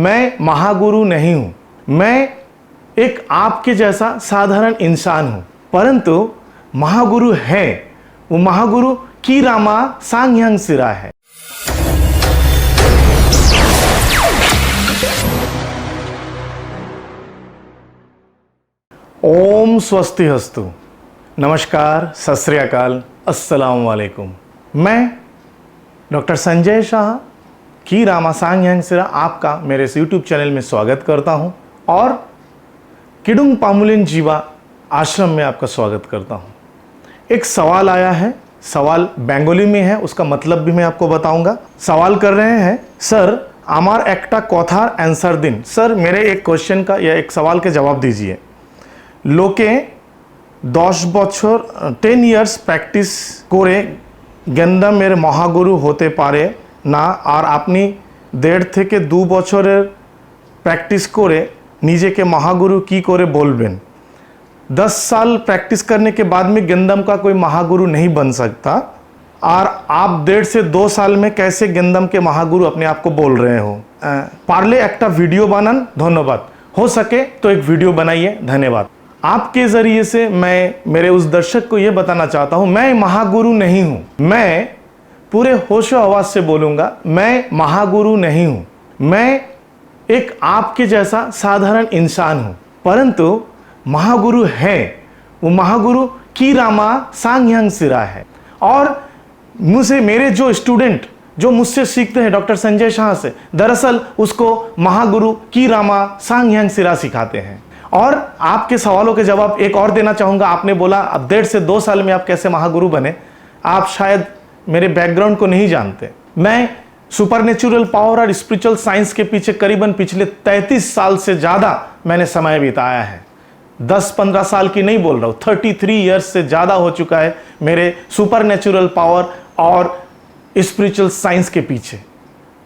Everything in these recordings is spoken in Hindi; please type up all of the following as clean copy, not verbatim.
मैं महागुरु नहीं हूं। मैं एक आपके जैसा साधारण इंसान हूं, परंतु महागुरु है। वो महागुरु कीरामा सांग्यांग सिरा है। ओम स्वस्ति हस्तु। नमस्कार, सत श्री अकाल, अस्सलाम वालेकुम। मैं डॉक्टर संजय शाह कीरामा सांग्यांग सिरा आपका मेरे इस यूट्यूब चैनल में स्वागत करता हूं और किडुंग पामुलिन जीवा आश्रम में आपका स्वागत करता हूं। एक सवाल आया है, सवाल बंगाली में है, उसका मतलब भी मैं आपको बताऊंगा। सवाल कर रहे हैं, सर आमार एकटा कथार आंसर दिन। सर मेरे एक क्वेश्चन का या एक सवाल के जवाब दीजिए। लोके 10 बछर 10 ইয়ার্স প্র্যাকটিস করে জ্ঞানদামের মহাগুরু হতে পারে না, আর আপনি 1.5 থেকে 2 বছরের प्रैक्टिस করে নিজেকে महागुरु की করে बोलबेन। 10 साल प्रैक्टिस करने के बाद में गेंदम का कोई महागुरु नहीं बन सकता, और आप 1.5 से 2 साल में कैसे गेंदम के महागुरु अपने आप को बोल रहे हो। पारले एक वीडियो बनान, धन्यवाद। हो सके तो एक वीडियो बनाइए, धन्यवाद। आपके ज़रिए से मैं मेरे उस दर्शक को यह बताना चाहता हूं, मैं महागुरु नहीं हूं। मैं पूरे होशो आवाज़ से बोलूँगा, मैं महागुरु नहीं हूं। मैं एक आपके जैसा साधारण इंसान हूं, परंतु महागुरु है। वो महागुरु कीरामा सांग्यांग सिरा है। और मुझे मेरे जो स्टूडेंट जो मुझसे सीखते हैं डॉक्टर संजय शाह से, दरअसल उसको महागुरु कीरामा सांग्यांग सिरा सिखाते हैं। और आपके सवालों के जवाब एक और देना चाहूँगा। आपने बोला अब 1.5 से 2 साल में आप कैसे महागुरु बने। आप शायद मेरे बैकग्राउंड को नहीं जानते। मैं सुपरनेचुरल पावर और स्पिरिचुअल साइंस के पीछे करीबन पिछले 33 साल से ज़्यादा मैंने समय बिताया है। 10-15 साल की नहीं बोल रहा हूँ, 33 ईयर्स से ज़्यादा हो चुका है मेरे सुपरनेचुरल पावर और स्पिरिचुअल साइंस के पीछे।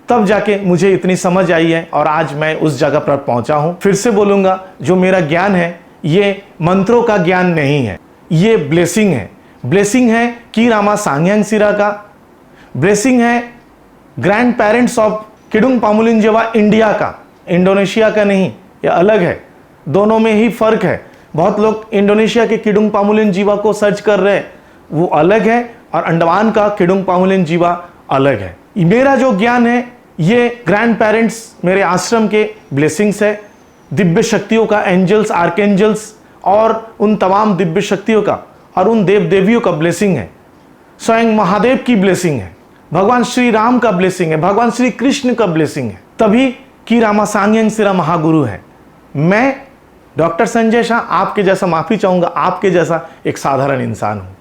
तब जाके मुझे इतनी समझ आई है और आज मैं उस जगह पर पहुंचा हूं। फिर से बोलूंगा, जो मेरा ज्ञान है ये मंत्रों का ज्ञान नहीं है, ये ब्लेसिंग है। ब्लेसिंग है कीरामा सांग्यांग सिरा का, ब्लेसिंग है ग्रैंड पेरेंट्स ऑफ किडुंग पामुलिन जीवा इंडिया का, इंडोनेशिया का नहीं, ये अलग है। दोनों में ही फर्क है। बहुत लोग इंडोनेशिया के किडुंग पामुलिन जीवा को सर्च कर रहे हैं, वो अलग है, और अंडमान का किडुंग पामुलिन जीवा अलग है। मेरा जो ज्ञान है ये ग्रैंड पेरेंट्स मेरे आश्रम के ब्लेसिंग्स है, दिव्य शक्तियों का, एंजल्स, आर्कएंजल्स और उन तमाम दिव्य शक्तियों का और उन देव देवियों का ब्लेसिंग है। स्वयं महादेव की ब्लेसिंग है, भगवान श्री राम का ब्लेसिंग है, भगवान श्री कृष्ण का ब्लेसिंग है। तभी कीरामा सांग्यांग सिरा महागुरु है। मैं डॉक्टर संजय शाह आपके जैसा, माफ़ी चाहूँगा, आपके जैसा एक साधारण इंसान हूँ।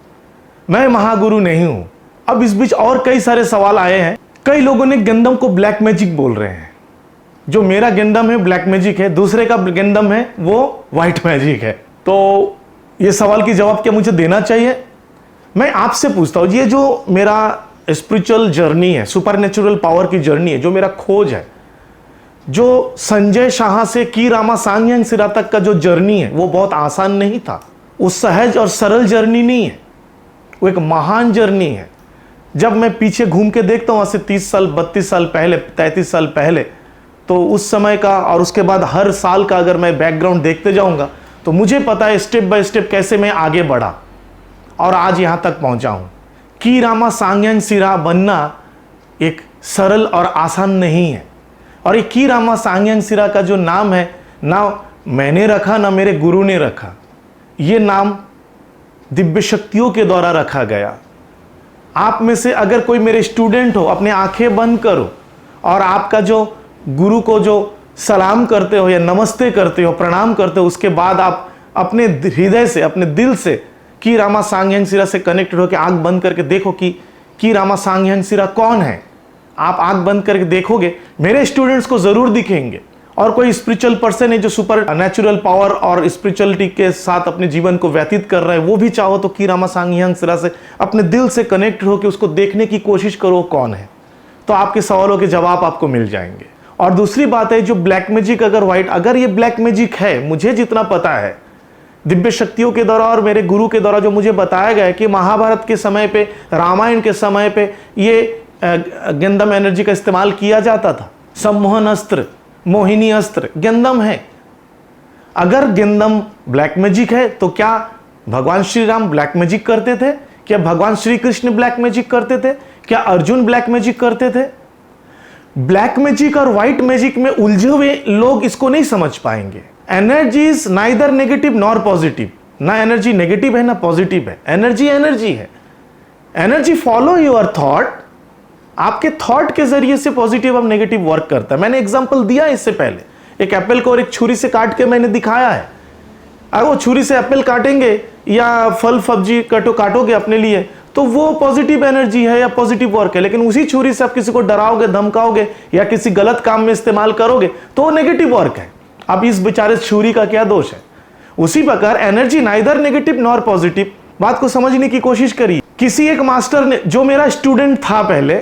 मैं महागुरु नहीं हूँ। अब इस बीच और कई सारे सवाल आए हैं। कई लोगों ने गेंदम को ब्लैक मैजिक बोल रहे हैं। जो मेरा गेंदम है ब्लैक मैजिक है, दूसरे का गेंदम है वो वाइट मैजिक है। तो ये सवाल की जवाब क्या मुझे देना चाहिए? मैं आपसे पूछता हूँ, ये जो मेरा स्पिरिचुअल जर्नी है, सुपरनेचुरल पावर की जर्नी है, जो मेरा खोज है, जो संजय शाह से कीरामा सांग्यांग सिरा तक का जो जर्नी है, वो बहुत आसान नहीं था। वो सहज और सरल जर्नी नहीं है, वो एक महान जर्नी है। जब मैं पीछे घूम के देखता हूँ, वहाँ से 30 साल, 32 साल पहले, 33 साल पहले, तो उस समय का और उसके बाद हर साल का अगर मैं बैकग्राउंड देखते जाऊँगा तो मुझे पता है स्टेप बाय स्टेप कैसे मैं आगे बढ़ा और आज यहाँ तक पहुँचा हूँ। कीरामा सांग्यांग सिरा बनना एक सरल और आसान नहीं है। और ये कीरामा सांग्यांग सिरा का जो नाम है, ना मैंने रखा ना मेरे गुरु ने रखा, ये नाम दिव्य शक्तियों के द्वारा रखा गया। आप में से अगर कोई मेरे स्टूडेंट हो, अपने आंखें बंद करो और आपका जो गुरु को जो सलाम करते हो या नमस्ते करते हो, प्रणाम करते हो, उसके बाद आप अपने हृदय से, अपने दिल से कीरामा सांग्यांग सिरा से कनेक्टेड हो के आंख बंद करके देखो कि कीरामा सांग्यांग सिरा कौन है। आप आंख बंद करके देखोगे, मेरे स्टूडेंट्स को ज़रूर दिखेंगे। और कोई स्पिरिचुअल पर्सन है जो सुपर नेचुरल पावर और स्पिरिचुअलिटी के साथ अपने जीवन को व्यतीत कर रहा है, वो भी चाहो तो कीरामा सांग्यांग सिरा से अपने दिल से कनेक्ट होकर उसको देखने की कोशिश करो कौन है, तो आपके सवालों के जवाब आपको मिल जाएंगे। और दूसरी बात है, जो ब्लैक मैजिक अगर वाइट, अगर ये ब्लैक मैजिक है, मुझे जितना पता है दिव्य शक्तियों के द्वारा और मेरे गुरु के द्वारा जो मुझे बताया गया है कि महाभारत के समय पे, रामायण के समय पे ये गेंदम एनर्जी का इस्तेमाल किया जाता था। सम्मोहन अस्त्र मोहिनी अस्त्र गेंदम है। अगर गेंदम ब्लैक मैजिक है तो क्या भगवान श्री राम ब्लैक मैजिक करते थे? क्या भगवान श्री कृष्ण ब्लैक मैजिक करते थे? क्या अर्जुन ब्लैक मैजिक करते थे? ब्लैक मैजिक और व्हाइट मैजिक में उलझे हुए लोग इसको नहीं समझ पाएंगे। Energy is neither negative nor positive. ना एनर्जी नेगेटिव है ना पॉजिटिव है, एनर्जी एनर्जी है। एनर्जी फॉलो योर थॉट, आपके थॉट के जरिए से पॉजिटिव और नेगेटिव वर्क करता है। मैंने एग्जांपल दिया इससे पहले, एक एप्पल को और एक छुरी से काट के मैंने दिखाया है। अगर वो छुरी से एप्पल काटेंगे या फल सब्जी काटोगे अपने लिए तो वो पॉजिटिव एनर्जी है या पॉजिटिव वर्क है, लेकिन उसी छुरी से आप किसी को डराओगे, धमकाओगे या किसी गलत काम में इस्तेमाल करोगे तो वो नेगेटिव वर्क है। अब इस बेचारे छुरी का क्या दोष है? उसी प्रकार energy neither negative nor positive. बात को समझने की कोशिश करिए। किसी एक मास्टर ने, जो मेरा स्टूडेंट था पहले,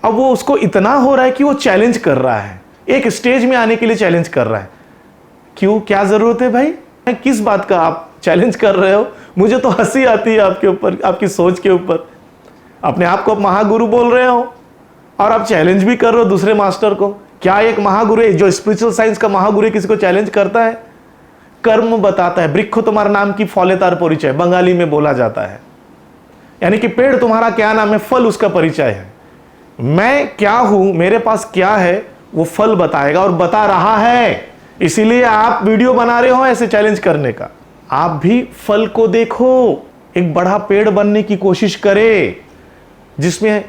अब वो उसको इतना हो रहा है कि वो चैलेंज कर रहा है, एक स्टेज में आने के लिए चैलेंज कर रहा है। क्यों, क्या जरूरत है भाई? किस बात का आप चैलेंज कर रहे हो? मुझे तो हंसी आती है आपके ऊपर, आपकी सोच के ऊपर। अपने आप को आप महागुरु बोल रहे हो और आप चैलेंज भी कर रहे हो दूसरे मास्टर को। क्या एक महागुरु है, जो स्पिरिचुअल साइंस का महागुरु किसी को चैलेंज करता है? कर्म बताता है। वृक्ष तुम्हारा नाम की फले तार परिचय बंगाली में बोला जाता है, यानी कि पेड़ तुम्हारा क्या नाम है, फल उसका परिचय है। मैं क्या हूं, मेरे पास क्या है, वो फल बताएगा और बता रहा है। इसीलिए आप वीडियो बना रहे हो ऐसे चैलेंज करने का। आप भी फल को देखो, एक बड़ा पेड़ बनने की कोशिश करें जिसमें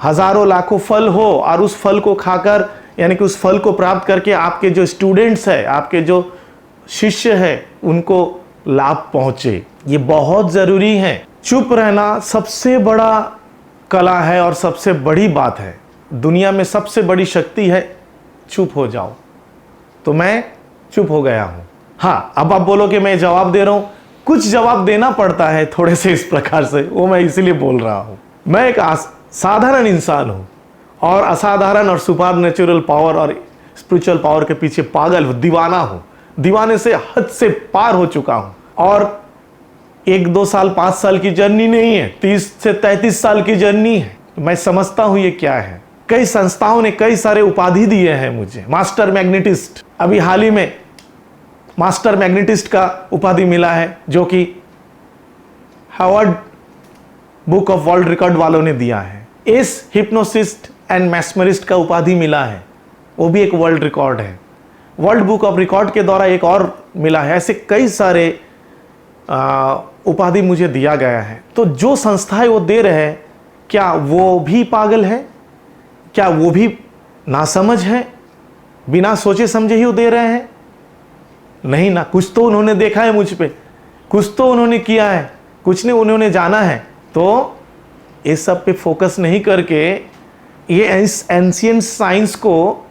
हजारों लाखों फल हो और उस फल को खाकर, यानी कि उस फल को प्राप्त करके आपके जो स्टूडेंट्स है, आपके जो शिष्य है, उनको लाभ पहुंचे। ये बहुत जरूरी है। चुप रहना सबसे बड़ा कला है और सबसे बड़ी बात है। दुनिया में सबसे बड़ी शक्ति है चुप हो जाओ। तो मैं चुप हो गया हूं। हाँ, अब आप बोलो कि मैं जवाब दे रहा हूं, कुछ जवाब देना पड़ता है थोड़े से इस प्रकार से, वो मैं इसीलिए बोल रहा हूं। मैं एक साधारण इंसान हूं और असाधारण और सुपर नेचुरल पावर और स्पिरिचुअल पावर के पीछे पागल हूं, दीवाना हूं। दीवाने से हद से पार हो चुका हूं और 1-2 साल 5 साल की जर्नी नहीं है, 30 से 33 साल की जर्नी है। मैं समझता हूं ये क्या है। कई संस्थाओं ने कई सारे उपाधि दिए हैं मुझे, मास्टर मैग्नेटिस्ट। अभी हाल ही में मास्टर मैग्नेटिस्ट का उपाधि मिला है, जो कि Harvard book of world record वालों ने दिया है। एस हिप्नोसिस्ट एंड मैस्मरिस्ट का उपाधि मिला है, वो भी एक वर्ल्ड रिकॉर्ड है। वर्ल्ड बुक ऑफ रिकॉर्ड के द्वारा एक और मिला है। ऐसे कई सारे उपाधि मुझे दिया गया है। तो जो संस्थाएं वो दे रहे हैं, क्या वो भी पागल है? क्या वो भी नासमझ है? बिना सोचे समझे ही वो दे रहे हैं? नहीं ना, कुछ तो उन्होंने देखा है मुझ पे, कुछ तो उन्होंने किया है, कुछ ने उन्होंने जाना है। तो इस सब पे फोकस नहीं करके ये एंशिएंट साइंस को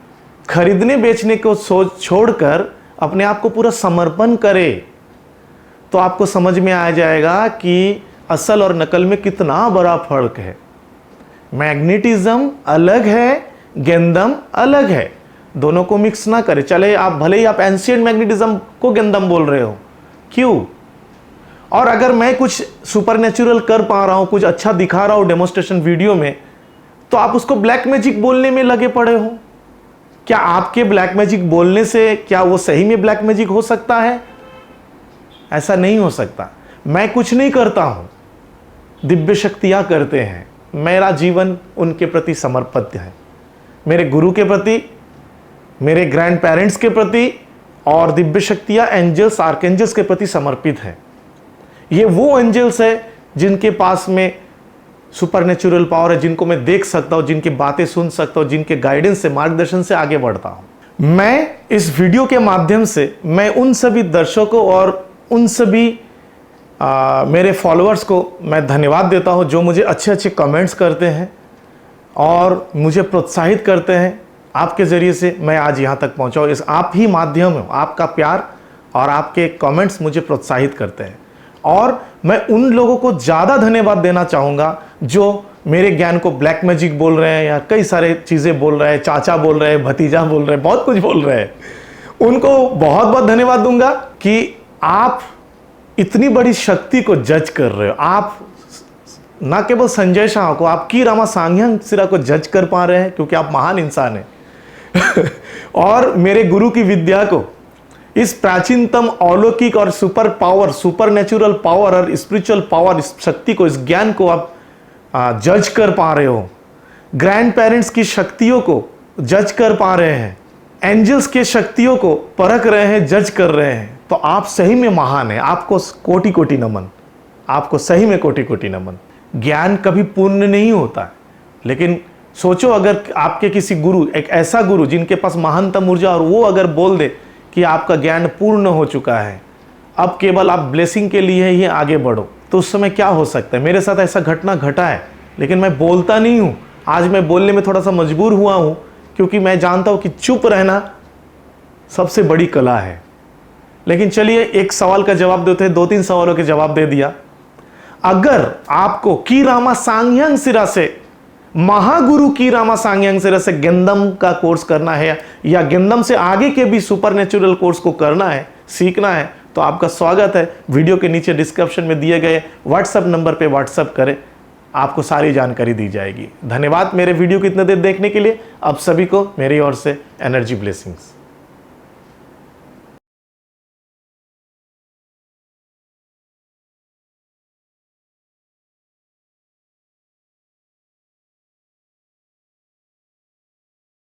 खरीदने बेचने को सोच छोड़कर अपने आप को पूरा समर्पण करे, तो आपको समझ में आ जाएगा कि असल और नकल में कितना बड़ा फर्क है। मैग्नेटिज्म अलग है, गेंदम अलग है। दोनों को मिक्स ना करें। चले आप, भले ही आप एंशिएंट मैग्नेटिज्म को गेंदम बोल रहे हो, क्यों? और अगर मैं कुछ सुपरनेचुरल कर पा रहा हूं, कुछ अच्छा दिखा रहा हूं डेमोन्स्ट्रेशन वीडियो में, तो आप उसको ब्लैक मैजिक बोलने में लगे पड़े हो। क्या आपके ब्लैक मैजिक बोलने से क्या वो सही में ब्लैक मैजिक हो सकता है? ऐसा नहीं हो सकता। मैं कुछ नहीं करता हूं, दिव्य शक्तियां करते हैं। मेरा जीवन उनके प्रति समर्पित है, मेरे गुरु के प्रति, मेरे ग्रैंड पेरेंट्स के प्रति, और दिव्य शक्तियां एंजल्स आर्कएंजल्स के प्रति समर्पित है। ये वो एंजल्स है जिनके पास में सुपरनेचुरल पावर है, जिनको मैं देख सकता हूं, जिनकी बातें सुन सकता हूं, जिनके गाइडेंस से, मार्गदर्शन से आगे बढ़ता हूं। मैं इस वीडियो के माध्यम से मैं उन सभी दर्शकों और उन सभी मेरे फॉलोअर्स को मैं धन्यवाद देता हूं जो मुझे अच्छे अच्छे कमेंट्स करते हैं और मुझे प्रोत्साहित करते हैं। आपके ज़रिए से मैं आज यहाँ तक पहुँचा हूँ। इस आप ही माध्यम हो, आपका प्यार और आपके कमेंट्स मुझे प्रोत्साहित करते हैं। और मैं उन लोगों को ज़्यादा धन्यवाद देना चाहूँगा जो मेरे ज्ञान को ब्लैक मैजिक बोल रहे हैं या कई सारे चीज़ें बोल रहे हैं, चाचा बोल रहे हैं, भतीजा बोल रहे हैं, बहुत कुछ बोल रहे हैं। उनको बहुत बहुत धन्यवाद दूंगा कि आप इतनी बड़ी शक्ति को जज कर रहे हो। आप ना केवल संजय शाह को, आप की रामा सांग्यांग सिरा को जज कर पा रहे हैं, क्योंकि आप महान इंसान हैं। और मेरे गुरु की विद्या को, इस प्राचीनतम अलौकिक और super power, super natural power और स्पिरिचुअल पावर, इस शक्ति को, इस ज्ञान को आप जज कर पा रहे हो। ग्रैंड पेरेंट्स की शक्तियों को जज कर पा रहे हैं, एंजल्स के शक्तियों को परख रहे हैं, जज कर रहे हैं, तो आप सही में महान हैं। आपको कोटि कोटि नमन, आपको सही में कोटि कोटि नमन। ज्ञान कभी पूर्ण नहीं होता है, लेकिन सोचो अगर आपके किसी गुरु, एक ऐसा गुरु जिनके पास महानतम ऊर्जा, और वो अगर बोल दे कि आपका ज्ञान पूर्ण हो चुका है, अब केवल आप ब्लेसिंग के लिए ही आगे बढ़ो, तो उस समय क्या हो सकता है। मेरे साथ ऐसा घटना घटा है, लेकिन मैं बोलता नहीं हूँ। आज मैं बोलने में थोड़ा सा मजबूर हुआ हूँ, क्योंकि मैं जानता हूँ कि चुप रहना सबसे बड़ी कला है। लेकिन चलिए एक सवाल का जवाब देते हैं, 2-3 सवालों के जवाब दे दिया। अगर आपको की रामा सांग्यांग सिरा से, महागुरु की रामा सांग्यांग सिरा से गेंदम का कोर्स करना है, या गेंदम से आगे के भी सुपर नेचुरल कोर्स को करना है, सीखना है, तो आपका स्वागत है। वीडियो के नीचे डिस्क्रिप्शन में दिए गए व्हाट्सएप नंबर पे व्हाट्सएप करें, आपको सारी जानकारी दी जाएगी। धन्यवाद मेरे वीडियो को इतने देर देखने के लिए। आप सभी को मेरी ओर से एनर्जी ब्लेसिंग्स।